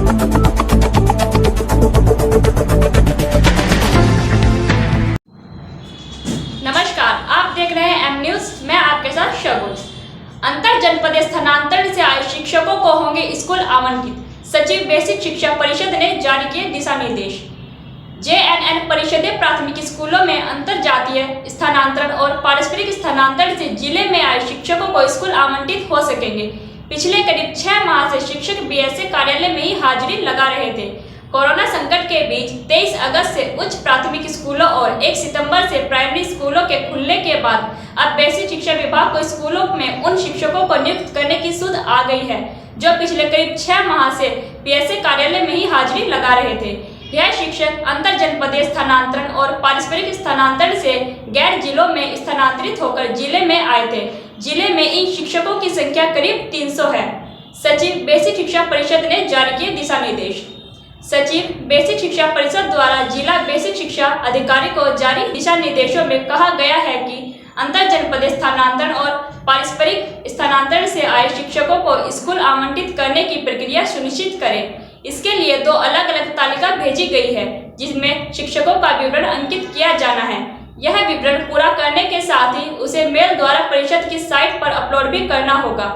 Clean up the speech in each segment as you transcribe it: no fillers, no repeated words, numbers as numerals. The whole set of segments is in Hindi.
नमस्कार, आप देख रहे हैं एम न्यूज। मैं आपके साथ शगुन। अंतर जनपदीय स्थानांतरण से आए शिक्षकों को होंगे स्कूल आवंटित। सचिव बेसिक शिक्षा परिषद ने जारी किए दिशा निर्देश। JNN परिषदें प्राथमिक स्कूलों में अंतर जातीय स्थानांतरण और पारस्परिक स्थानांतरण से जिले में आए शिक्षकों को स्कूल आवंटित हो सकेंगे। पिछले करीब 6 माह से शिक्षक BSA कार्यालय में ही हाजिरी लगा रहे थे। कोरोना संकट के बीच 23 अगस्त से उच्च प्राथमिक स्कूलों और 1 सितंबर से प्राइमरी स्कूलों के खुलने के बाद अब बेसिक शिक्षा विभाग को स्कूलों में उन शिक्षकों को नियुक्त करने की सुध आ गई है जो पिछले करीब 6 माह से BSA कार्यालय में ही हाजिरी लगा रहे थे। यह शिक्षक अंतर जनपदीय स्थानांतरण और पारस्परिक स्थानांतरण से गैर जिलों में स्थानांतरित होकर जिले में आए थे। जिले में इन शिक्षकों की संख्या करीब 300 है। सचिव बेसिक शिक्षा परिषद ने जारी किए दिशा निर्देश। सचिव बेसिक शिक्षा परिषद द्वारा जिला बेसिक शिक्षा अधिकारी को जारी दिशा निर्देशों में कहा गया है कि अंतर जनपदीय स्थानांतरण और पारस्परिक स्थानांतरण से आए शिक्षकों को स्कूल आवंटित करने की प्रक्रिया सुनिश्चित करें। इसके लिए 2 अलग अलग तालिका भेजी गई है जिसमें शिक्षकों का विवरण अंकित किया जाना है। यह विवरण पूरा करने के साथ ही उसे मेल द्वारा परिषद की साइट पर अपलोड भी करना होगा।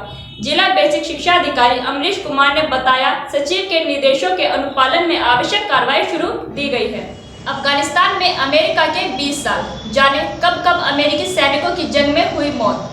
जिला बेसिक शिक्षा अधिकारी अमरीश कुमार ने बताया, सचिव के निर्देशों के अनुपालन में आवश्यक कार्रवाई शुरू दी गई है। अफगानिस्तान में अमेरिका के 20 साल, जाने कब कब अमेरिकी सैनिकों की जंग में हुई मौत।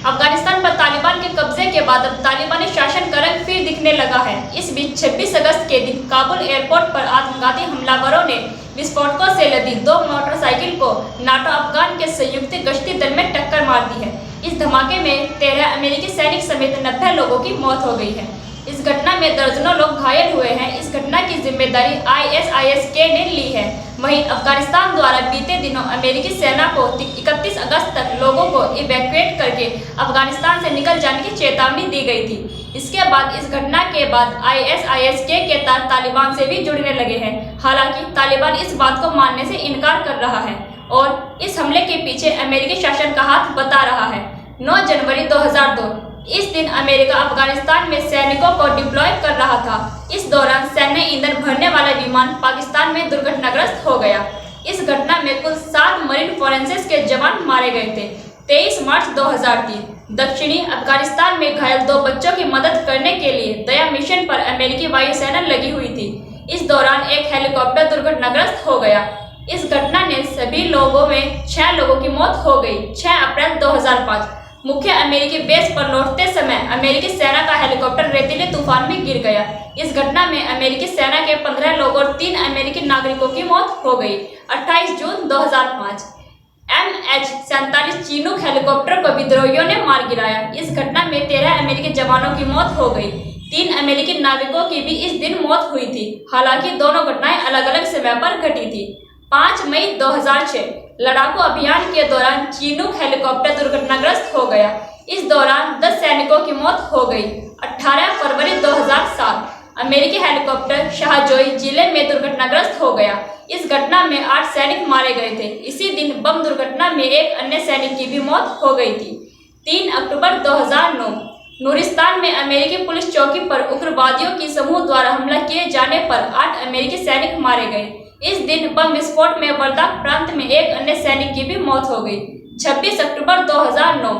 अफगानिस्तान पर तालिबान के कब्जे के बाद अब तालिबानी शासन का रंग फिर दिखने लगा है। इस बीच 26 अगस्त के दिन काबुल एयरपोर्ट पर आत्मघाती हमलावरों ने विस्फोटकों से लदी 2 मोटरसाइकिल को नाटो अफगान के संयुक्त गश्ती दल में टक्कर मार दी है। इस धमाके में 13 अमेरिकी सैनिक समेत 90 लोगों की मौत हो गई है। इस घटना में दर्जनों लोग घायल हुए हैं। इस घटना की जिम्मेदारी ISIS-K ने ली है। वहीं अफगानिस्तान द्वारा बीते दिनों अमेरिकी सेना को 31 अगस्त तक लोगों को इवैक्यूएट करके अफगानिस्तान से निकल जाने की चेतावनी दी गई थी। इसके बाद इस घटना के बाद ISIS-K के तार तालिबान से भी जुड़ने लगे हैं। हालांकि तालिबान इस बात को मानने से इनकार कर रहा है और इस हमले के पीछे अमेरिकी शासन का हाथ बता रहा है। 9 जनवरी 2002 इस दिन अमेरिका अफगानिस्तान में सैनिकों को डिप्लॉय कर रहा था। इस दौरान सैन्य ईंधन भरने वाला विमान पाकिस्तान में दुर्घटनाग्रस्त हो गया। इस घटना में कुल 7 मरीन फोरेंसिस के जवान मारे गए थे। 23 मार्च 2003 दक्षिणी अफगानिस्तान में घायल 2 बच्चों की मदद करने के लिए दया मिशन पर अमेरिकी वायुसेना लगी हुई थी। इस दौरान एक हेलीकॉप्टर दुर्घटनाग्रस्त हो गया। इस घटना ने सभी लोगों में 6 लोगों की मौत हो गई। 6 अप्रैल 2005 मुख्य अमेरिकी बेस पर लौटते समय अमेरिकी सेना का हेलीकॉप्टर रेतीले तूफान में गिर गया। इस घटना में अमेरिकी सेना के 15 लोगों और 3 अमेरिकी नागरिकों की मौत हो गई। 28 जून 2005 MH-47 चीनूक हेलीकॉप्टर को विद्रोहियों ने मार गिराया। इस घटना में 13 अमेरिकी जवानों की मौत हो गई। 3 अमेरिकी नाविकों की भी इस दिन मौत हुई थी। हालांकि दोनों घटनाएं अलग अलग समय पर घटी थी। 5 मई 2006 लड़ाकू अभियान के दौरान चीनूक हेलीकॉप्टर दुर्घटनाग्रस्त हो गया। इस दौरान 10 सैनिकों की मौत हो गई। 18 फरवरी 2007 अमेरिकी हेलीकॉप्टर शाहजोई जिले में दुर्घटनाग्रस्त हो गया। इस घटना में 8 सैनिक मारे गए थे। इसी दिन बम दुर्घटना में एक अन्य सैनिक की भी मौत हो गई थी। 3 अक्टूबर 2009 नूरिस्तान में अमेरिकी पुलिस चौकी पर उग्रवादियों की समूह द्वारा हमला किए जाने पर 8 अमेरिकी सैनिक मारे गए। इस दिन बम विस्फोट में वर्दाक प्रांत में एक अन्य सैनिक की भी मौत हो गई। 26 अक्टूबर 2009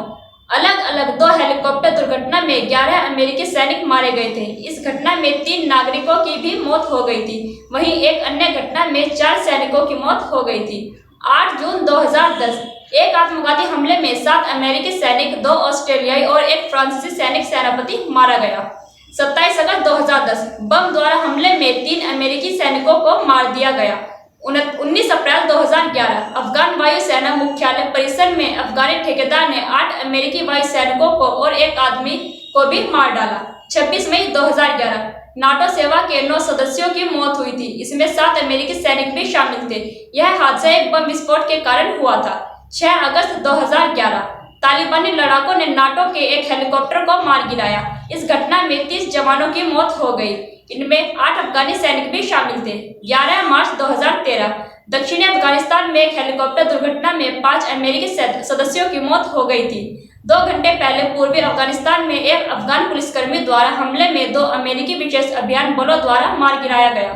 अलग अलग 2 हेलीकॉप्टर दुर्घटना में 11 अमेरिकी सैनिक मारे गए थे। इस घटना में 3 नागरिकों की भी मौत हो गई थी। वहीं एक अन्य घटना में 4 सैनिकों की मौत हो गई थी। 8 जून 2010 एक आत्मघाती हमले में 7 अमेरिकी सैनिक, 2 ऑस्ट्रेलियाई और 1 फ्रांसीसी सैनिक सेनापति मारा गया। 27 अगस्त 2010 बम द्वारा हमले में 3 अमेरिकी सैनिकों को मार दिया गया। 19 अप्रैल 2011 अफगान वायुसेना मुख्यालय परिसर में अफगानी ठेकेदार ने 8 अमेरिकी वायु सैनिकों को और 1 आदमी को भी मार डाला। 26 मई 2011 नाटो सेवा के 9 सदस्यों की मौत हुई थी। इसमें 7 अमेरिकी सैनिक भी शामिल थे। यह हादसा एक बम विस्फोट के कारण हुआ था। 6 अगस्त 2011 तालिबानी लड़ाकों ने नाटो के एक हेलीकॉप्टर को मार गिराया। इस घटना में 30 जवानों की मौत हो गई। इनमें 8 अफगानी सैनिक भी शामिल थे। 11 मार्च 2013 दक्षिणी अफगानिस्तान में एक हेलीकॉप्टर दुर्घटना में 5 अमेरिकी सदस्यों की मौत हो गई थी। 2 घंटे पहले पूर्वी अफगानिस्तान में एक अफगान पुलिसकर्मी द्वारा हमले में 2 अमेरिकी विशेष अभियान बलों द्वारा मार गिराया गया।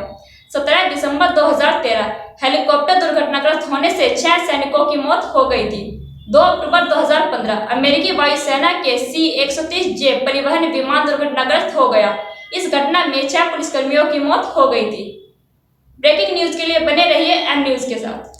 17 दिसंबर 2013 हेलीकॉप्टर दुर्घटनाग्रस्त होने से 6 सैनिकों की मौत हो गई थी। 2 अक्टूबर 2015 अमेरिकी वायुसेना के C-130J परिवहन विमान दुर्घटनाग्रस्त हो गया। इस घटना में 6 पुलिसकर्मियों की मौत हो गई थी। ब्रेकिंग न्यूज के लिए बने रहिए एम न्यूज के साथ।